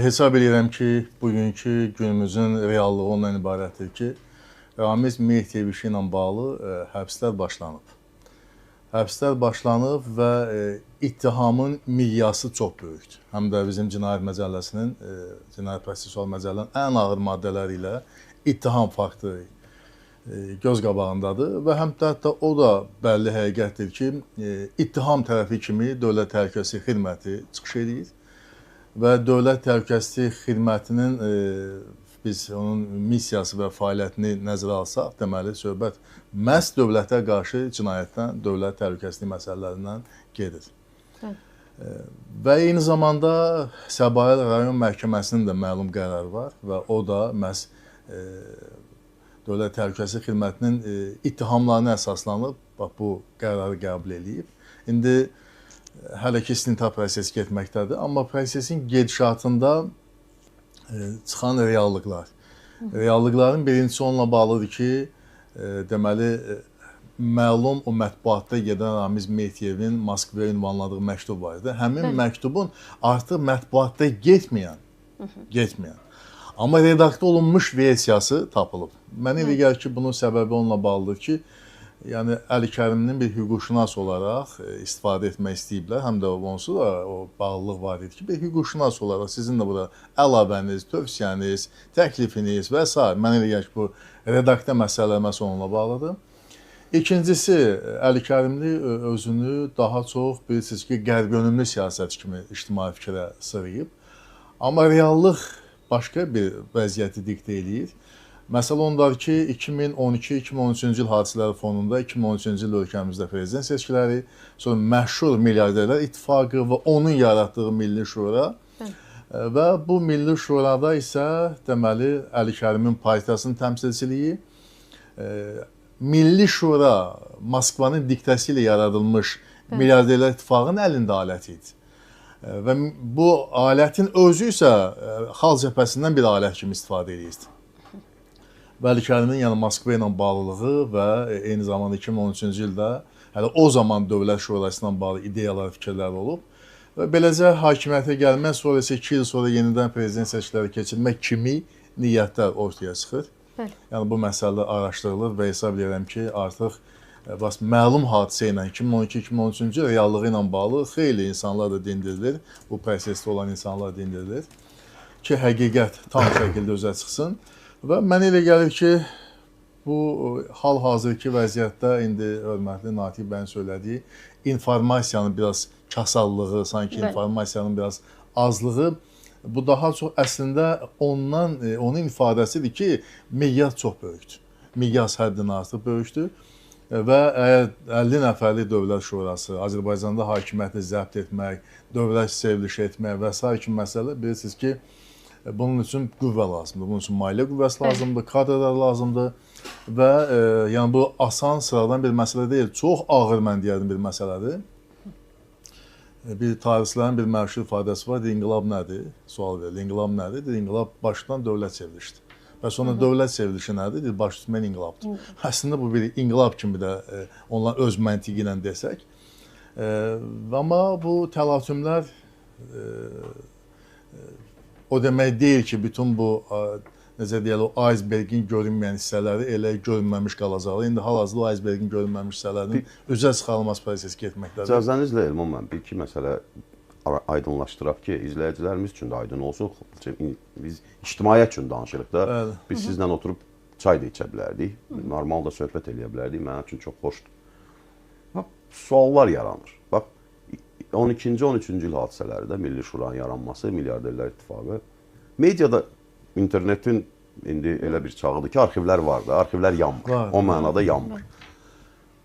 Hesab edirəm ki, bugünkü günümüzün reallığı ondan ibarətdir ki, Ramiz Mehdiyev işi ilə bağlı həbslər başlanıb. Həbslər başlanıb və ittihamın miqyası çox böyükdür. Həm də bizim Cinayət Məcəlləsinin, Cinayət Prosessual Məcəllənin ən ağır maddələri ilə ittiham faktı göz qabağındadır və həm də hətta o da bəlli həqiqətdir ki, ittiham tərəfi kimi Dövlət Təhlükəsizlik Xidməti çıxış edir. Və Dövlət Təhlükəsizlik Xidmətinin biz onun missiyası və fəaliyyətini nəzərə alsaq, deməli söhbət məhz dövlətə qarşı cinayətdən, dövlət təhlükəsizlik məsələlərindən gedir. Və eyni zamanda Səbail rayon məhkəməsinin də məlum qərarı var və o da məhz Dövlət Təhlükəsizlik Xidmətinin ittihamlarına əsaslanıb bu qərarı qəbul edib. İndi hələ ki istintaq prosesi getməkdədir, amma prosesin gedişatında çıxan reallıqlar. Reallıqların birincisi onunla bağlıdır ki, deməli, məlum o mətbuatda gedən Ramiz Mehdiyevin Moskvaya ünvanladığı məktub var idi. Həmin məktubun artıq mətbuatda getməyən, amma redaktə olunmuş versiyası tapılıb. Mənə elə gəlir ki, bunun səbəbi onunla bağlıdır ki, yəni Əli Kərimlinin bir hüquqşünas olaraq istifadə etmək istəyiblər. Həm də onsuz da o bağlılıq var idi ki, bir hüquqşünas olaraq sizin də burada əlavəniz, tövsiyəniz, təklifiniz və s. Mənə elə gəlir ki, bu redaktə məsələməsi onunla bağlıdır. İkincisi, Əli Kərimli özünü daha çox bilirsiniz ki, qərbyönümlü siyasət kimi ictimai fikrə sığıyıb. Amma reallıq başqa bir vəziyyəti diktə eləyir. Məsələ ondadır ki, 2012-2013-cü il hadisələri fonunda 2013-cü il ölkəmizdə prezident seçkiləri, sonra məşhur Milyarderlər İttifaqı və onun yaratdığı Milli Şura və bu Milli Şurada isə deməli Əli Kərimin partiyasının təmsilçiliyi, Milli Şura Moskvanın diktəsi ilə yaradılmış Milyarderlər İttifaqının əlində aləti idi. Və bu alətin özü isə xalq cəbhəsindən bir alət kimi istifadə edirdi. Əli Kərimin yəni Moskva ilə bağlılığı və eyni zamanda 2013-cü ildə hələ o zaman Dövlət Şurası ilə bağlı ideyalar, fikirlər olub və beləcə hakimiyyətə gəlmək, sonra isə 2 il sonra yenidən prezident seçkiləri keçirmək kimi niyyətlər ortaya çıxır. Yəni bu məsələlər araşdırılır və hesab edirəm ki, artıq məlum hadisə ilə 2012-2013-cü reallığı ilə bağlı xeyli insanlar da dindirilir, bu prosesdə olan insanlar dindirilir ki, həqiqət tam şəkildə üzə çıxsın. Və mənə elə gəlir ki, bu hal-hazırki vəziyyətdə indi hörmətli Natiq bəyin söylədiyi informasiyanın biraz kasallığı, sanki informasiyanın biraz azlığı, bu daha çox əslində onun ifadəsidir ki, miqyas çox böyükdür. Miqyas həddindən artıq böyükdür və əgər 50 nəfərlik Dövlət Şurası, Azərbaycanda hakimiyyəti zəbt etmək, dövlət seviliş etmək və s. kimi məsələ, bilirsiniz ki, bunun üçün qüvvə lazımdır, bunun üçün maliyyə qüvvəsi lazımdır, kadrlar lazımdır və yəni bu asan sıradan bir məsələ deyil, çox ağır mən deyərdim bir məsələdir. Bir tarixçilərin bir məşhur ifadəsi var, inqilab nədir? Sual verir, inqilab nədir? İnqilab başdan dövlət sevilişdir. Və sonra dövlət sevilişi nədir? Baş tutmayan inqilabdır. Əslində bu bir inqilab kimi də onların öz məntiqi ilə desək. Amma bu təlatümlər o demək deyil ki, bütün bu, necə deyək, o icebergin görünməyən hissələri elə görünməmiş qalacaqlar. İndi hal-hazırda o icebergin görünməmiş hissələrinin üzə çıxarılması prosesi getməkdədir. İcazənizlə Elman mən bir-iki məsələ aydınlaşdıraq ki, izləyicilərimiz üçün də aydın olsun. Biz ictimaiyyət üçün danışırıq da, biz sizlə oturub çay da içə bilərdik, normal da söhbət eləyə bilərdik, mənim üçün çox xoşdur. Suallar yaranır. Bax, 12-ci, 13-cü il hadisələrdə Milli Şuranın yaranması, Milyarderlər İttifaqı, mediada, internetin indi elə bir çağıdır ki, arxivlər var da, arxivlər yanmır, o mənada yanmır.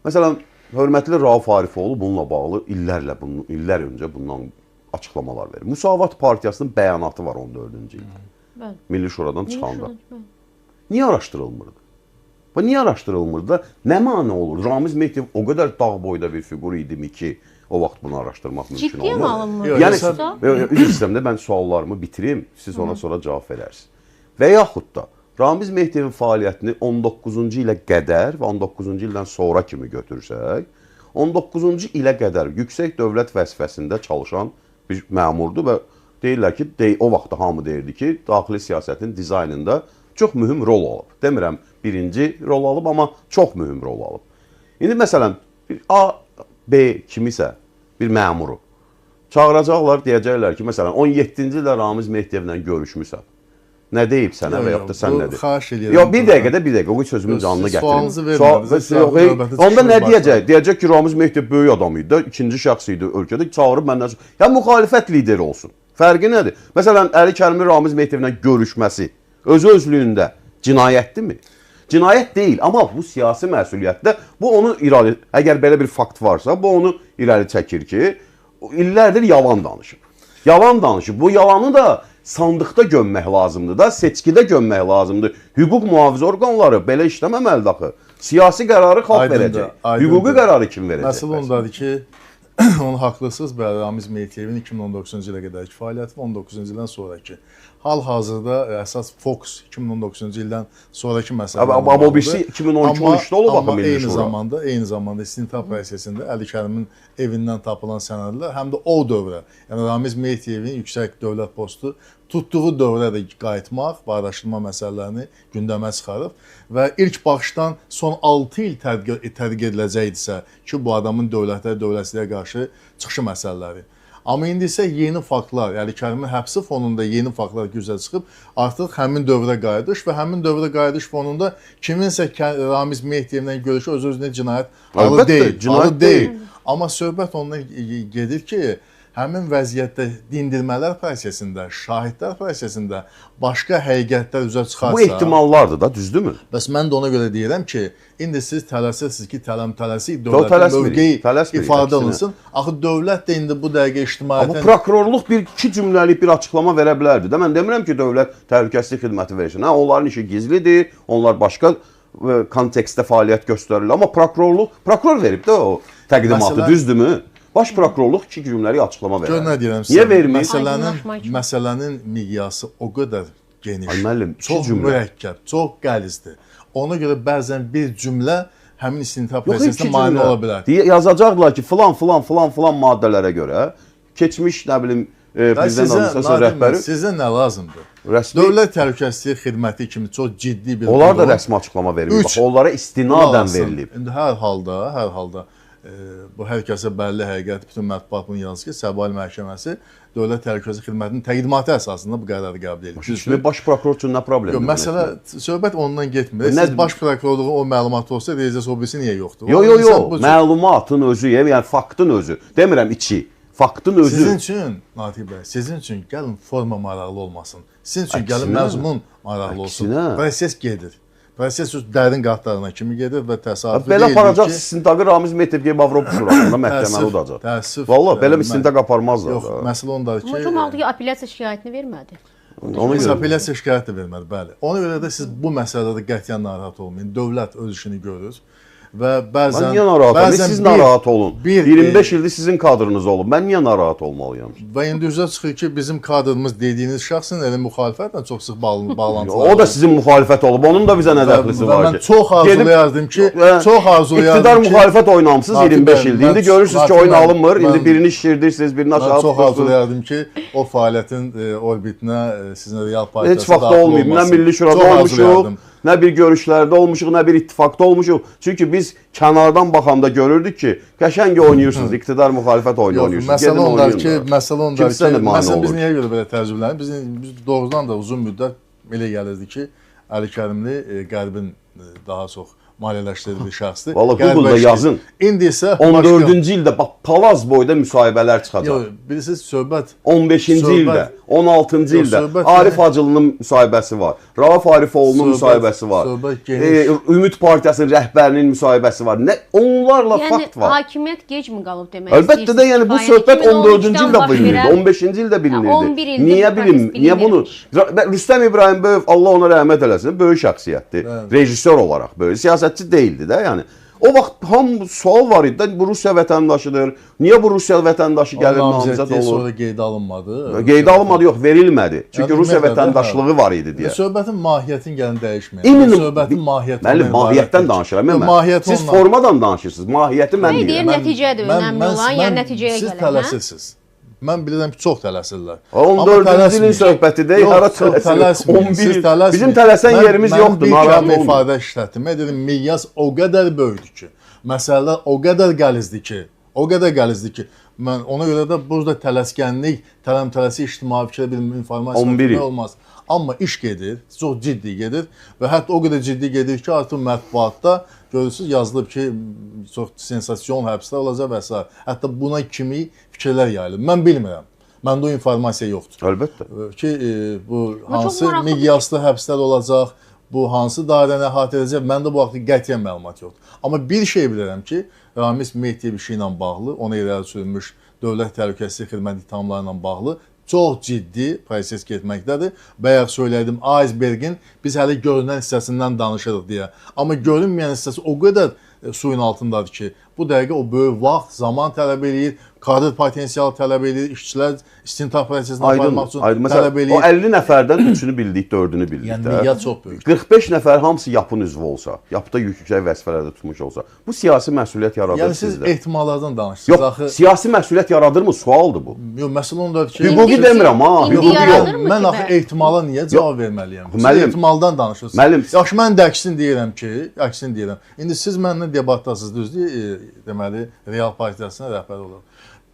Məsələn, hörmətli Rauf Arifoğlu bununla bağlı illər öncə bundan açıqlamalar verir. Müsavat Partiyasının bəyanatı var 14-cü ildə, Milli Şuradan çıxanda. Niyə araşdırılmırdı? Niyə araşdırılmırdı da, nə mani olur? Ramiz Mehdiyev o qədər dağ boyda bir figur idimi ki, o vaxt bunu araşdırmaq mümkün olmaz. Ciddiyə mi alınmır? Yəni, üzr istəyirəm də mən suallarımı bitirim, siz ona sonra cavab verərsiniz. Və yaxud da Ramiz Mehdiyevin fəaliyyətini 19-cu ilə qədər və 19-cu ildən sonra kimi götürsək, 19-cu ilə qədər yüksək dövlət vəzifəsində çalışan bir məmurdur və deyirlər ki, o vaxtda hamı deyirdi ki, daxili siyasətin dizaynında çox mühüm rol alıb. Demirəm birinci rol alıb, amma çox mühüm rol alıb. İndi məsələn, bir A, B kimisə, bir məmuru çağıracaqlar, deyəcəklər ki, məsələn, 17-ci ildə Ramiz Mehdiyevlə görüşmüsən. Nə deyib sənə və yaxud da sən nə deyib? Xahiş edirəm. Yox, bir dəqiqə, o sözümün canını gətirin. Sualınızı vermədiniz. Onda nə deyəcək ki, Ramiz Mehdiyev böyük adam idi, ikinci şəxs idi ölkədə, çağırıb məndən. Ya müxalifət lideri olsun. Fərqi nədir? Məsələn, Əli Kərimin Ramiz Mehdiyevlə görüşməsi özü-özlüyündə cinayətdirmi? Cinayət deyil, amma bu siyasi məsuliyyətdə bu onu irəli, əgər belə bir fakt varsa, bu onu irəli çəkir ki, illərdir yalan danışıb. Yalan danışıb. Bu yalanı da sandıqda gömmək lazımdır da, seçkidə gömmək lazımdır. Hüquq mühafizə orqanları belə işləməməlidir axı. Siyasi qərarı xalq verəcək. Hüquqi qərarı kim verəcək? Məsələ ondadır ki, onu haqlısınız. Bəli, Ramiz Mehdiyevin 2019-cu ilə qədərki fəaliyyəti və 19-cu ildən sonraki. Hal-hazırda əsas fokus 2019-cu ildən sonraki məsələlər. Amma o birisi 2012-13-də olub axı Milli Şura. Amma eyni zamanda istintaq prosesində Əli Kərimin evindən tapılan sənədlər həm də o dövrə, yəni Ramiz Mehdiyevin yüksək dövlət postu tutduğu dövrə də qayıtmaq və araşdırma məsələlərini gündəmə çıxarıb və ilk baxışdan son 6 il tədqiq ediləcəkdisə ki, bu adamın dövlətçiliyə qarşı çıxışı məsələləri. Amma indi isə yeni faktlar, yəni Kərimin həbsi fonunda yeni faktlar güzə çıxıb, artıq həmin dövrə qayıdış və həmin dövrə qayıdış fonunda kiminsə Ramiz Mehdiyevlə görüşü öz-özünə cinayət halı deyil. Amma söhbət ondan gedir ki, həmin vəziyyətdə dindirmələr prosesində, şahidlər prosesində başqa həqiqətlər üzə çıxarsa... Bu ehtimallardır da, düzdürmü? Bəs mən də ona görə deyirəm ki, indi siz tələsirsiniz ki, tələsi dövlətin mövqeyi ifadə alınsın. Axı dövlət də indi bu dəqiqə ictimaiyyətin... Amma prokurorluq iki cümləlik bir açıqlama verə bilərdi. Mən demirəm ki, dövlət təhlükəsizlik xidməti versin. Onların işi gizlidir, onlar başqa kontekstdə fəaliyyət göstərirlər. Amma prokuror verib də o təqdimatı, düzdürmü? Baş prokurorluq iki cümləlik açıqlama verir. Gör nə deyirəm sizə? Niyə vermir? Məsələnin miqyası o qədər geniş, müəllim, çox mürəkkəb, çox qəlizdir. Ona görə bəzən bir cümlə həmin istintaq prosesinə mane ola bilər. Yazacaqlar ki, filan maddələrə görə keçmiş, nə bilim, prezident administrasiya rəhbəri... Sizə nə lazımdır? Dövlət Təhlükəsizlik Xidməti kimi çox ciddi bir... Onlar da rəsmi açıqlama verilib. Onlara istinadən verilib. İndi hər halda bu hər kəsə bəlli həqiqət, bütün mətbuat bunu yazır ki, Səbail Məhkəməsi Dövlət Təhlükəsizlik Xidmətinin təqdimatı əsasında bu qərarı qəbul edir. Baş prokuror üçün nə problem? Yox, məsələ, söhbət ondan getmir. Siz baş prokurorluğun o məlumatı olsa, deyəcəksiniz, o birisi niyə yoxdur? Yox, məlumatın özü, yəni faktın özü. Demirəm içi, faktın özü. Sizin üçün, Natiq bəy, sizin üçün gəlin forma maraqlı olmasın. Sizin üçün gəlin məzmun maraqlı olsun. Proses gedir. Proses dərin qatlarına kimi gedir və təsadüfi deyil ki... Belə aparacaq istintaqı Ramiz Mehdiyevə Avropa Şurasında məhkəməli olacaq. Təəssüf. Valla, belə bir istintaq aparmazlar. Yox, məsələ ondadır ki... Amma çox halda ki, apellyasiya şikayətini vermədi. Biz apellyasiya şikayət də vermədi, bəli. Ona görə də siz bu məsələdə qətiyyən narahat olmayın. Dövlət öz işini görür. Və bəzən... Mən niyə narahat olun? Siz narahat olun. 25 ildir sizin kadrınız olub. Mən niyə narahat olmalıyam? Və indi üzə çıxır ki, bizim kadrımız dediyiniz şəxsin elə müxalifətlə çox sıx bağlantılar. O da sizin müxalifət olub. Onun da bizə nə dəxlisi var ki? Mən çox arzulayardım ki, iqtidar müxalifət oynamısınız 25 ildir. İndi görürsünüz ki, oyun alınmır. İndi birini şişirdirsiniz, birini aşağı tutursunuz. Mən çox arzulayardım ki, o fəaliyyətin orbitinə sizin Real Partiyası heç vaxt olmayıb. Nə Milli Şurada olmuşuq, nə bir görüşlərdə olmuşuq, nə bir ittifaqda olmuşuq. Çünki biz kənardan baxanda görürdük ki, qəşəng oynayırsınız, iqtidar müxalifət oynuyorsunuz. Məsələ ondadır ki, məsələn biz niyə görə belə təəccübləndik? Biz doğrudan da uzun müddət elə gəlirdi ki, Əli Kərimli Qərbin daha çox maliyyələşdirildiyi şəxsdir. Valla Google-da yazın. İndi isə 14-cü ildə bax palaz boyda müsahibələr çıxacaq. Yox, bilirsiniz söhbət 15-ci ildə, 16-cı ildə Arif Hacılının müsahibəsi var. Rauf Arifoğlu'nun müsahibəsi var. Ümid Partiyasının rəhbərinin müsahibəsi var. Onlarla fakt var. Yəni hakimiyyət gecmi qalıb demək istəyirsiniz? Əlbəttə də yəni bu söhbət 14-cü ildə bilinirdi, 15-ci ildə bilinirdi. Niyə bunu? Rüstəm İbrahimbəyev Allah ona rəhmət eləsin, böyük şəxsiyyətdir. Rejissor olaraq böyük siyasətçi deyildi də, yəni. O vaxt hamı sual var idi, bu Rusiya vətəndaşıdır. Niyə bu Rusiya vətəndaşı gəlir namizəd olur? Sonra qeydə alınmadı. Qeydə alınmadı, yox, verilmədi. Çünki Rusiya vətəndaşlığı var idi deyə. Söhbətin mahiyyətin gəlin dəyişməyən. Söhbətin mahiyyəti. Mənim mahiyyətdən danışıram. Siz formadan danışırsınız. Mahiyyəti mən deyirəm. Nəticədir önəmli olan, yəni nəticəyə gələn. Siz tələsirsiniz. Mən bilirəm ki, çox tələsirlər. 14-cü ilin söhbətidir, hara tələsir? 11 il. Bizim tələsən yerimiz yoxdur, narahat olmayın. Mən bir ifadə işlətdim. Dedim, miqyas o qədər böyükdür ki, məsələlər o qədər qəlizdir ki, mən ona görə də burada tələskənlik, tələsi ictimai fikrə bir informasiya olmaz. Amma iş gedir, çox ciddi gedir və hətta o qədər ciddi gedir ki, artıq mətbuatda görürsünüz yazılıb ki, çox sensasiyon həbslər olacaq və s. Hətta buna kimi fikirlər yayılır. Mən bilmirəm. Məndə o informasiya yoxdur. Əlbəttə. Ki, bu hansı miqyaslı həbslər olacaq, bu hansı dairəni əhatə edəcək, məndə bu vaxt qətiyyən məlumat yoxdur. Amma bir şey bilirəm ki, Ramiz Mehdiyev işi ilə bağlı, ona irəli sürülmüş Dövlət Təhlükəsizlik Xidməti ittihamları ilə bağlı çox ciddi proses getməkdədir. Bayaq söyləydim, icebergin biz hələ görünən hissəsindən danışırıq deyə. Amma görünməyən hissəsi o qədər suyun altındadır ki, bu dəqiqə o böyük vaxt, zaman tələb eləyir, kadr potensialı tələb eləyir, işçilər istintaq prosesinə aparmaq üçün tələb eləyir. O 50 nəfərdən 3-ünü bildik, 4-ünü bildik. Yəni miqyas çox böyük. 45 nəfər hamısı yapın üzvü olsa, yapıda yüksək vəzifələrdə tutmuş olsa, bu siyasi məsuliyyət yaradır yəni, sizdə. Yəni siz ehtimallardan danışırsınız. Yox, axı siyasi məsuliyyət yaradırmı? Sualdır bu. Yox, məsələ ondadır ki, hüquqi demirəm ha. Mən axı ehtimala niyə cavab verməliyəm? Siz ehtimaldan danışırsınız. Müəllim, yaxşı, mən də əksini deyirəm. İndi siz mənimlə debatdasınız, düzdür? Deməli, Real Partiyasına rəhbər olur.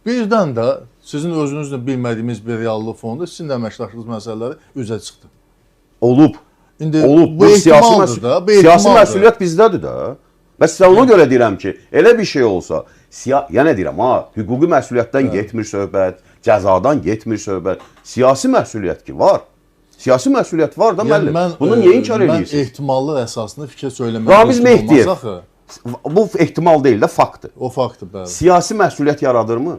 Birdən də sizin özünüzlə bilmədiyimiz bir reallıq fonunda sizin əməkdaşlıq məsələləri üzə çıxdı. Olub. Bu ehtimaldır da. Siyasi məsuliyyət bizdədir də. Bəs sizə ona görə deyirəm ki, elə bir şey olsa, yəni deyirəm ha, hüquqi məsuliyyətdən getmir söhbət, cəzadan getmir söhbət. Siyasi məsuliyyət ki, var. Siyasi məsuliyyət var da müəllim. Bunu niyə inkar edirsiniz? Mən ehtimallı əsasında fikir söyləmək Ramiz Mehdiyev. Bu ehtimal deyil də, faktdır. O faktdır, bəli. Siyasi məsuliyyət yaradırmı?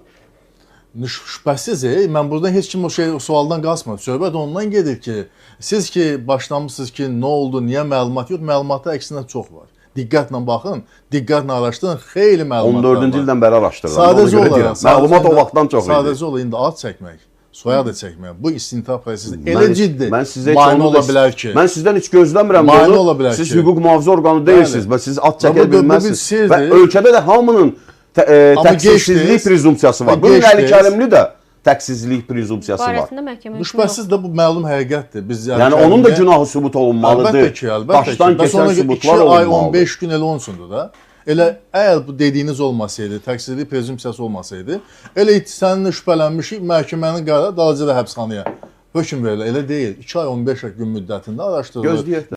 Şübhəsiz, mən buradan heç kim o sualdan qaçmır. Söhbət ondan gedir ki, siz ki başlamışsınız ki, nə oldu, niyə məlumat yox, məlumatda əksinə çox var. Diqqətlə baxın, diqqətlə araşdırın, xeyli məlumatlar var. 14-cü ildən bəri araşdırıram. Sadəcə olaraq, məlumat o vaxtdan çox idi. Sadəcə olaraq indi ad çəkmək, soyad çəkmək, bu istintaq prosesində elə ciddi mane ola bilər ki. Mən sizdən heç gözləmirəm bunu. Siz hüquq mühafizə orqanı deyilsiniz və siz ad çəkə bilməzsiniz. Və ölkədə də hamının təqsirsizlik prezumpsiyası var. Bunun Əli Kərimli də təqsirsizlik prezumpsiyası var. Şübhəsiz də bu məlum həqiqətdir. Yəni onun da günahı sübut olunmalıdır. Əlbəttə ki, Başdan keçən sübutlar olmalıdır. 2 ay 15 gün elə olsundu da. Elə əgər bu dediyiniz olmasaydı, təqsirsizlik prezumpsiyası olmasaydı, elə səninlə şübhələnmişik, məhkəmənin qərarı dalacaq həbsxanaya hökm verilir. Elə deyil. 2 ay 15 gün müddətində araşdırılır. Gözləyək.